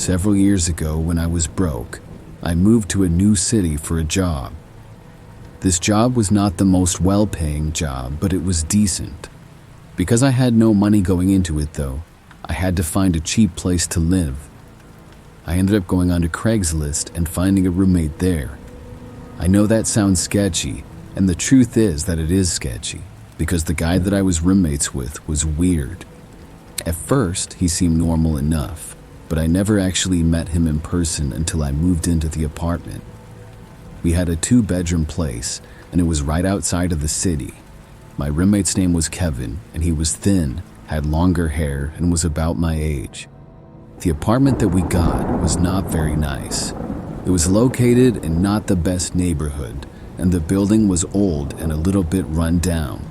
Several years ago, when I was broke, I moved to a new city for a job. This job was not the most well-paying job, but it was decent. Because I had no money going into it though, I had to find a cheap place to live. I ended up going onto Craigslist and finding a roommate there. I know that sounds sketchy, and the truth is that it is sketchy, because the guy that I was roommates with was weird. At first, he seemed normal enough, but I never actually met him in person until I moved into the apartment. We had a 2-bedroom place, and it was right outside of the city. My roommate's name was Kevin, and he was thin, had longer hair, and was about my age. The apartment that we got was not very nice. It was located in not the best neighborhood, and the building was old and a little bit run down.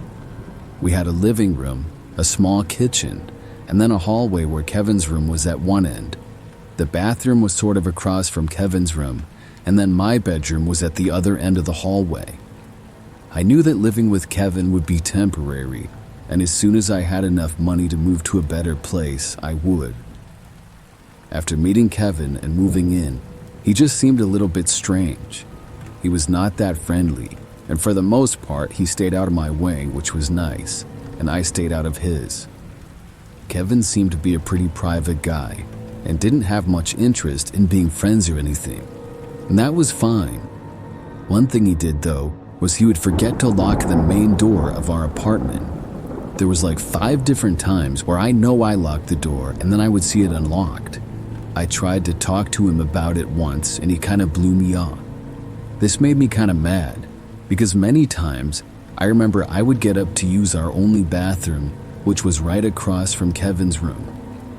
We had a living room, a small kitchen, and then a hallway where Kevin's room was at one end. The bathroom was sort of across from Kevin's room, and then my bedroom was at the other end of the hallway. I knew that living with Kevin would be temporary, and as soon as I had enough money to move to a better place, I would. After meeting Kevin and moving in, he just seemed a little bit strange. He was not that friendly, and for the most part, he stayed out of my way, which was nice, and I stayed out of his. Kevin seemed to be a pretty private guy, and didn't have much interest in being friends or anything, and that was fine. One thing he did though, was he would forget to lock the main door of our apartment. There was like 5 different times where I know I locked the door and then I would see it unlocked. I tried to talk to him about it once and he kind of blew me off. This made me kind of mad, because many times I remember I would get up to use our only bathroom, which was right across from Kevin's room.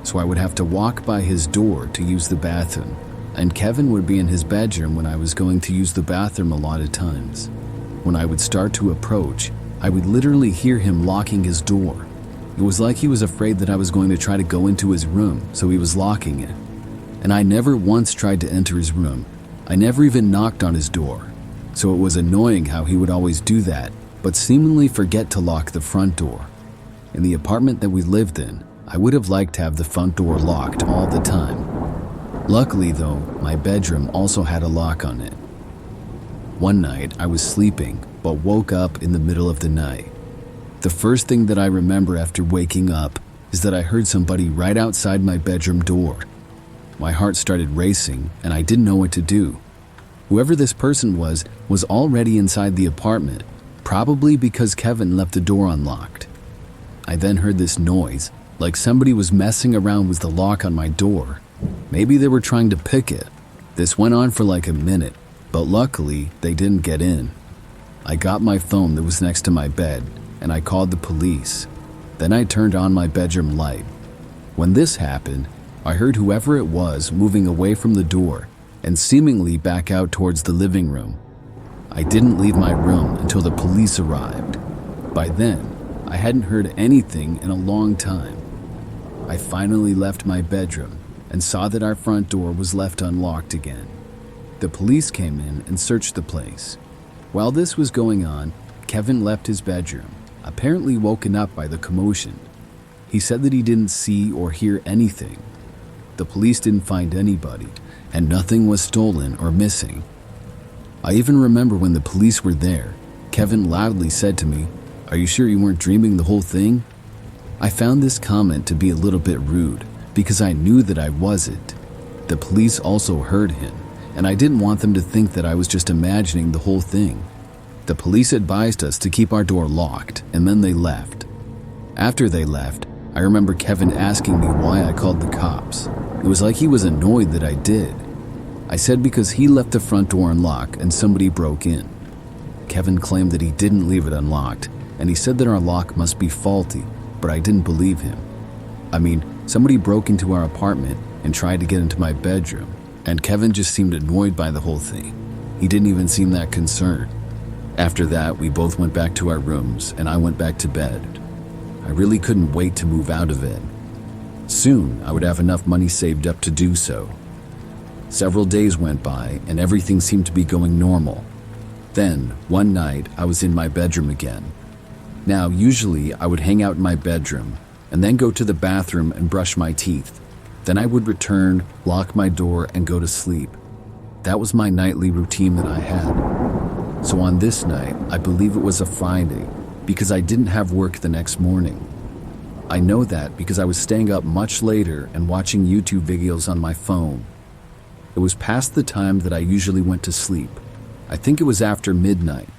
So I would have to walk by his door to use the bathroom, and Kevin would be in his bedroom when I was going to use the bathroom a lot of times. When I would start to approach, I would literally hear him locking his door. It was like he was afraid that I was going to try to go into his room, so he was locking it. And I never once tried to enter his room. I never even knocked on his door. So it was annoying how he would always do that, but seemingly forget to lock the front door. In the apartment that we lived in, I would have liked to have the front door locked all the time. Luckily though, my bedroom also had a lock on it. One night, I was sleeping, but woke up in the middle of the night. The first thing that I remember after waking up is that I heard somebody right outside my bedroom door. My heart started racing, and I didn't know what to do. Whoever this person was already inside the apartment, probably because Kevin left the door unlocked. I then heard this noise, like somebody was messing around with the lock on my door. Maybe they were trying to pick it. This went on for like a minute, but luckily they didn't get in. I got my phone that was next to my bed, and I called the police. Then I turned on my bedroom light. When this happened, I heard whoever it was moving away from the door and seemingly back out towards the living room. I didn't leave my room until the police arrived. By then, I hadn't heard anything in a long time. I finally left my bedroom and saw that our front door was left unlocked again. The police came in and searched the place. While this was going on, Kevin left his bedroom, apparently woken up by the commotion. He said that he didn't see or hear anything. The police didn't find anybody, and nothing was stolen or missing. I even remember when the police were there, Kevin loudly said to me, "Are you sure you weren't dreaming the whole thing?" I found this comment to be a little bit rude, because I knew that I wasn't. The police also heard him, and I didn't want them to think that I was just imagining the whole thing. The police advised us to keep our door locked, and then they left. After they left, I remember Kevin asking me why I called the cops. It was like he was annoyed that I did. I said because he left the front door unlocked and somebody broke in. Kevin claimed that he didn't leave it unlocked, and he said that our lock must be faulty, but I didn't believe him. I mean, somebody broke into our apartment and tried to get into my bedroom, and Kevin just seemed annoyed by the whole thing. He didn't even seem that concerned. After that, we both went back to our rooms, and I went back to bed. I really couldn't wait to move out of it. Soon, I would have enough money saved up to do so. Several days went by, and everything seemed to be going normal. Then, one night, I was in my bedroom again. Now, usually, I would hang out in my bedroom, and then go to the bathroom and brush my teeth. Then I would return, lock my door, and go to sleep. That was my nightly routine that I had. So on this night, I believe it was a Friday, because I didn't have work the next morning. I know that because I was staying up much later and watching YouTube videos on my phone. It was past the time that I usually went to sleep. I think it was after midnight.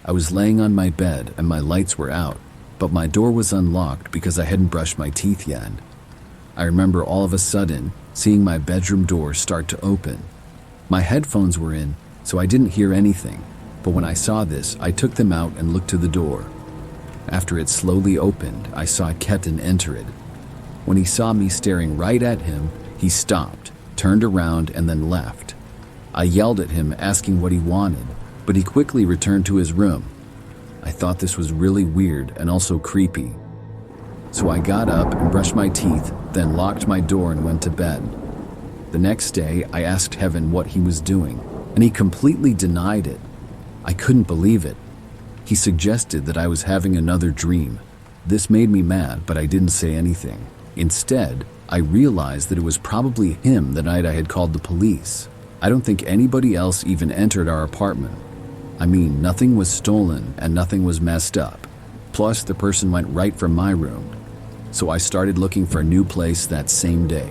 I was laying on my bed and my lights were out, but my door was unlocked because I hadn't brushed my teeth yet. I remember all of a sudden seeing my bedroom door start to open. My headphones were in, so I didn't hear anything, but when I saw this, I took them out and looked to the door. After it slowly opened, I saw Ketan enter it. When he saw me staring right at him, he stopped, turned around, and then left. I yelled at him, asking what he wanted, but he quickly returned to his room. I thought this was really weird and also creepy. So I got up and brushed my teeth, then locked my door and went to bed. The next day, I asked Heaven what he was doing, and he completely denied it. I couldn't believe it. He suggested that I was having another dream. This made me mad, but I didn't say anything. Instead, I realized that it was probably him the night I had called the police. I don't think anybody else even entered our apartment. I mean, nothing was stolen and nothing was messed up. Plus, the person went right from my room. So I started looking for a new place that same day.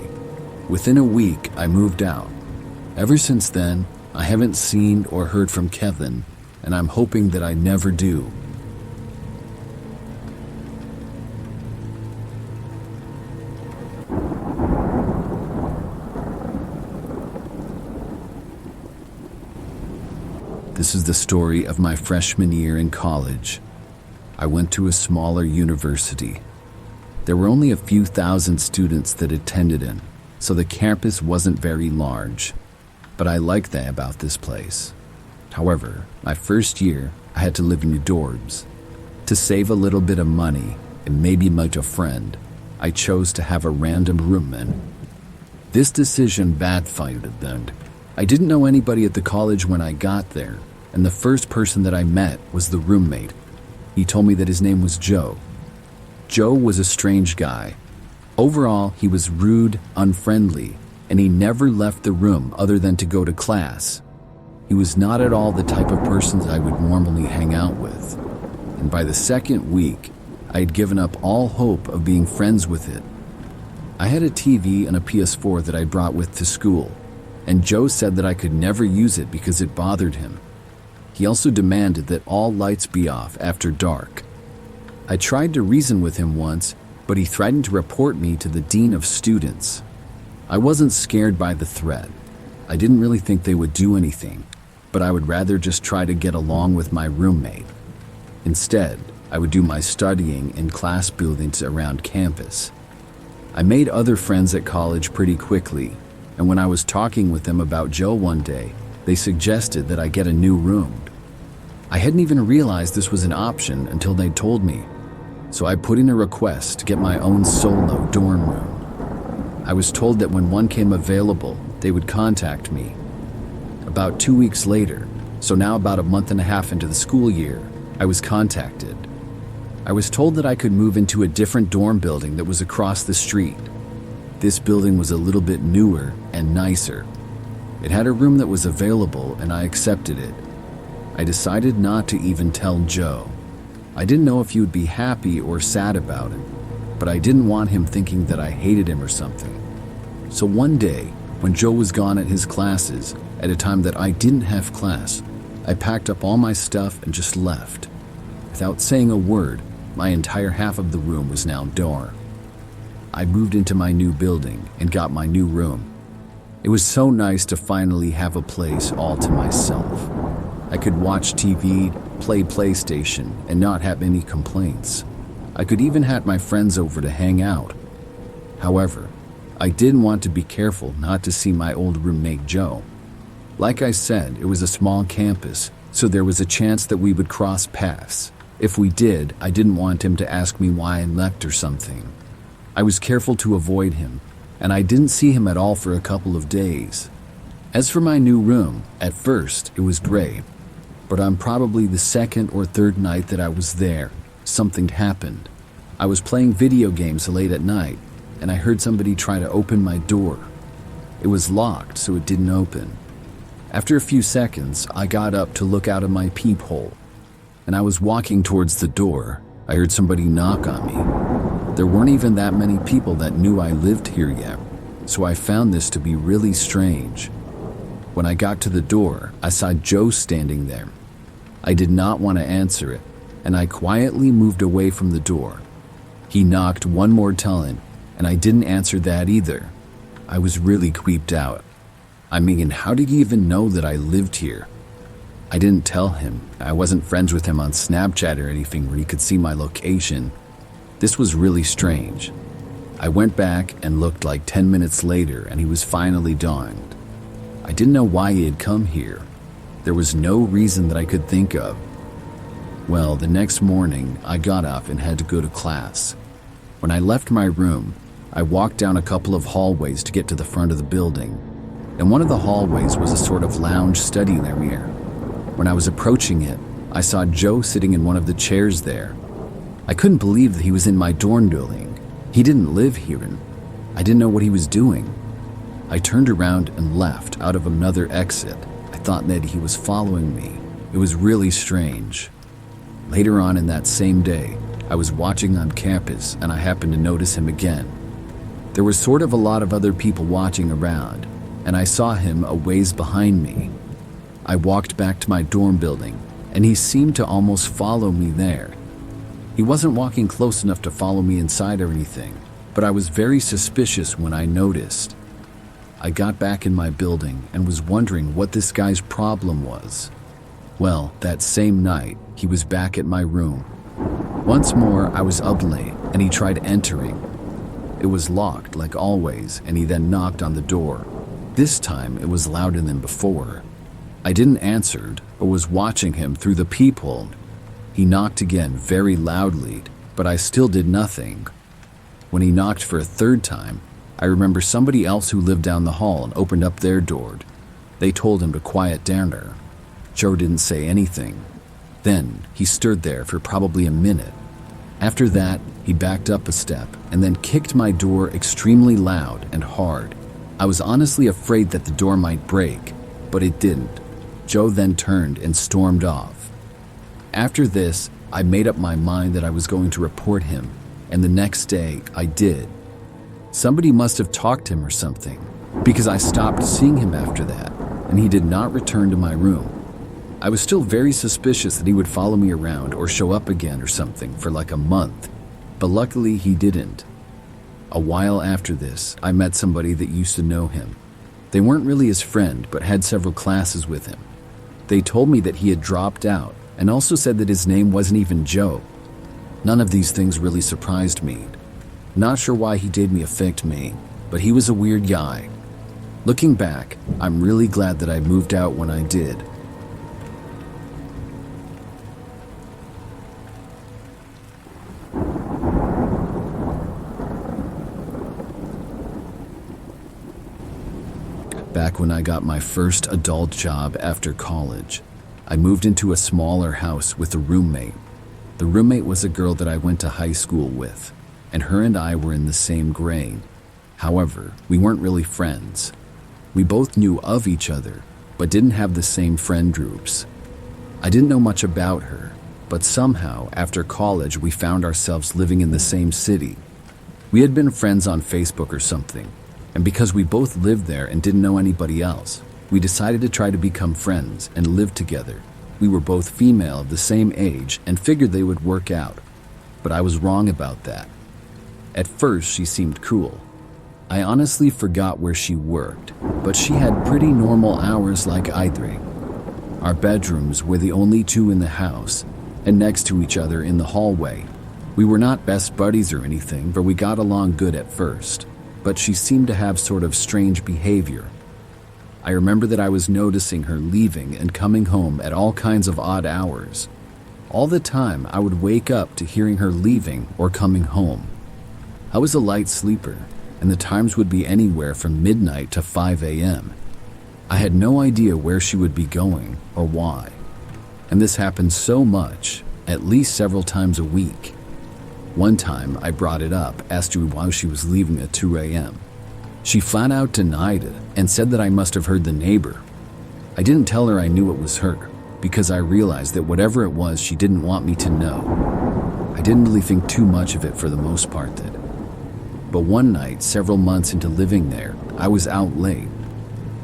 Within a week, I moved out. Ever since then, I haven't seen or heard from Kevin, and I'm hoping that I never do. This is the story of my freshman year in college. I went to a smaller university. There were only a few thousand students that attended it, so the campus wasn't very large. But I liked that about this place. However, my first year, I had to live in dorms. To save a little bit of money and maybe meet a friend, I chose to have a random roommate. This decision backfired then. I didn't know anybody at the college when I got there, and the first person that I met was the roommate. He told me that his name was Joe. Joe was a strange guy. Overall, he was rude, unfriendly, and he never left the room other than to go to class. He was not at all the type of person that I would normally hang out with. And by the second week, I had given up all hope of being friends with it. I had a TV and a PS4 that I brought with to school, and Joe said that I could never use it because it bothered him. He also demanded that all lights be off after dark. I tried to reason with him once, but he threatened to report me to the dean of students. I wasn't scared by the threat. I didn't really think they would do anything, but I would rather just try to get along with my roommate. Instead, I would do my studying in class buildings around campus. I made other friends at college pretty quickly, and when I was talking with them about Joe one day, they suggested that I get a new room. I hadn't even realized this was an option until they told me, so I put in a request to get my own solo dorm room. I was told that when one came available, they would contact me. About 2 weeks later, so now about a month and a half into the school year, I was contacted. I was told that I could move into a different dorm building that was across the street. This building was a little bit newer and nicer. It had a room that was available and I accepted it. I decided not to even tell Joe. I didn't know if he would be happy or sad about it, but I didn't want him thinking that I hated him or something. So one day, when Joe was gone at his classes, at a time that I didn't have class, I packed up all my stuff and just left. Without saying a word, my entire half of the room was now dark. I moved into my new building and got my new room. It was so nice to finally have a place all to myself. I could watch TV, play PlayStation, and not have any complaints. I could even have my friends over to hang out. However, I didn't want to be careful not to see my old roommate Joe. Like I said, it was a small campus, so there was a chance that we would cross paths. If we did, I didn't want him to ask me why I left or something. I was careful to avoid him, and I didn't see him at all for a couple of days. As for my new room, at first, it was great. But on probably the second or third night that I was there, something happened. I was playing video games late at night, and I heard somebody try to open my door. It was locked, so it didn't open. After a few seconds, I got up to look out of my peephole, and I was walking towards the door. I heard somebody knock on me. There weren't even that many people that knew I lived here yet, so I found this to be really strange. When I got to the door, I saw Joe standing there. I did not want to answer it, and I quietly moved away from the door. He knocked one more time, and I didn't answer that either. I was really creeped out. I mean, how did he even know that I lived here? I didn't tell him. I wasn't friends with him on Snapchat or anything where he could see my location. This was really strange. I went back and looked like 10 minutes later, and he was finally dawned. I didn't know why he had come here. There was no reason that I could think of. Well, the next morning, I got up and had to go to class. When I left my room, I walked down a couple of hallways to get to the front of the building. In one of the hallways was a sort of lounge study area. When I was approaching it, I saw Joe sitting in one of the chairs there. I couldn't believe that he was in my dorm building. He didn't live here, and I didn't know what he was doing. I turned around and left out of another exit. I thought that he was following me. It was really strange. Later on in that same day, I was watching on campus, and I happened to notice him again. There was sort of a lot of other people watching around, and I saw him a ways behind me. I walked back to my dorm building, and he seemed to almost follow me there. He wasn't walking close enough to follow me inside or anything, but I was very suspicious when I noticed. I got back in my building and was wondering what this guy's problem was. Well, that same night, he was back at my room. Once more, I was up late, and he tried entering. It was locked, like always, and he then knocked on the door. This time, it was louder than before. I didn't answer, but was watching him through the peephole. He knocked again very loudly, but I still did nothing. When he knocked for a third time, I remember somebody else who lived down the hall and opened up their door. They told him to quiet down there. Joe didn't say anything. Then he stood there for probably a minute. After that, he backed up a step and then kicked my door extremely loud and hard. I was honestly afraid that the door might break, but it didn't. Joe then turned and stormed off. After this, I made up my mind that I was going to report him, and the next day I did. Somebody must have talked to him or something, because I stopped seeing him after that, and he did not return to my room. I was still very suspicious that he would follow me around or show up again or something for like a month, but luckily he didn't. A while after this, I met somebody that used to know him. They weren't really his friend, but had several classes with him. They told me that he had dropped out and also said that his name wasn't even Joe. None of these things really surprised me. Not sure why he did me a fake name, but he was a weird guy. Looking back, I'm really glad that I moved out when I did. Back when I got my first adult job after college, I moved into a smaller house with a roommate. The roommate was a girl that I went to high school with, and her and I were in the same grade. However, we weren't really friends. We both knew of each other, but didn't have the same friend groups. I didn't know much about her, but somehow, after college, we found ourselves living in the same city. We had been friends on Facebook or something, and because we both lived there and didn't know anybody else, we decided to try to become friends and live together. We were both female of the same age and figured they would work out, but I was wrong about that. At first, she seemed cool. I honestly forgot where she worked, but she had pretty normal hours like I do. Our bedrooms were the only two in the house, and next to each other in the hallway. We were not best buddies or anything, but we got along good at first. But she seemed to have sort of strange behavior. I remember that I was noticing her leaving and coming home at all kinds of odd hours. All the time, I would wake up to hearing her leaving or coming home. I was a light sleeper, and the times would be anywhere from midnight to 5 a.m. I had no idea where she would be going or why. And this happened so much, at least several times a week. One time, I brought it up, asked her why she was leaving at 2 a.m. She flat out denied it and said that I must have heard the neighbor. I didn't tell her I knew it was her, because I realized that whatever it was, she didn't want me to know. I didn't really think too much of it for the most part then. But one night, several months into living there, I was out late.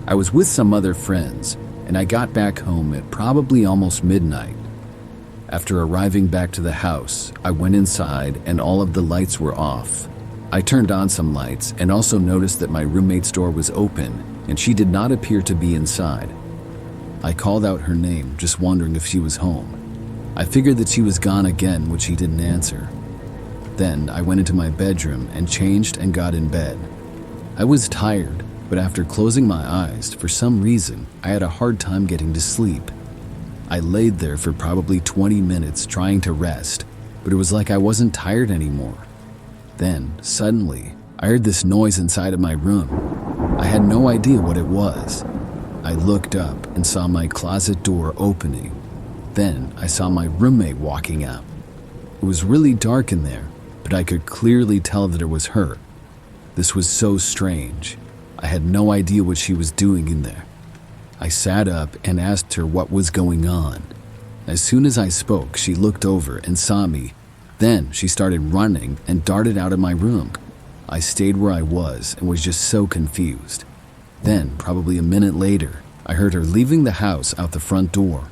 I was with some other friends, and I got back home at probably almost midnight. After arriving back to the house, I went inside and all of the lights were off. I turned on some lights and also noticed that my roommate's door was open and she did not appear to be inside. I called out her name, just wondering if she was home. I figured that she was gone again, which she didn't answer. Then I went into my bedroom and changed and got in bed. I was tired, but after closing my eyes, for some reason, I had a hard time getting to sleep. I laid there for probably 20 minutes trying to rest, but it was like I wasn't tired anymore. Then, suddenly, I heard this noise inside of my room. I had no idea what it was. I looked up and saw my closet door opening. Then I saw my roommate walking out. It was really dark in there, but I could clearly tell that it was her. This was so strange. I had no idea what she was doing in there. I sat up and asked her what was going on. As soon as I spoke, she looked over and saw me. Then she started running and darted out of my room. I stayed where I was and was just so confused. Then, probably a minute later, I heard her leaving the house out the front door.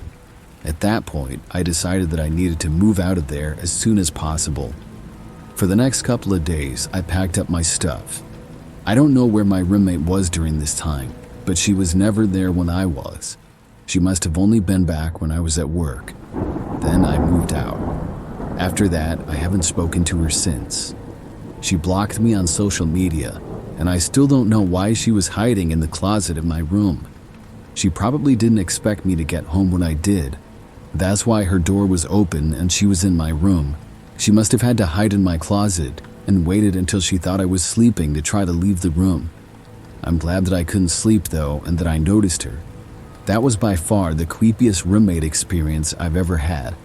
At that point, I decided that I needed to move out of there as soon as possible. For the next couple of days, I packed up my stuff. I don't know where my roommate was during this time, but she was never there when I was. She must have only been back when I was at work. Then I moved out. After that, I haven't spoken to her since. She blocked me on social media, and I still don't know why she was hiding in the closet of my room. She probably didn't expect me to get home when I did. That's why her door was open and she was in my room. She must have had to hide in my closet and waited until she thought I was sleeping to try to leave the room. I'm glad that I couldn't sleep though, and that I noticed her. That was by far the creepiest roommate experience I've ever had.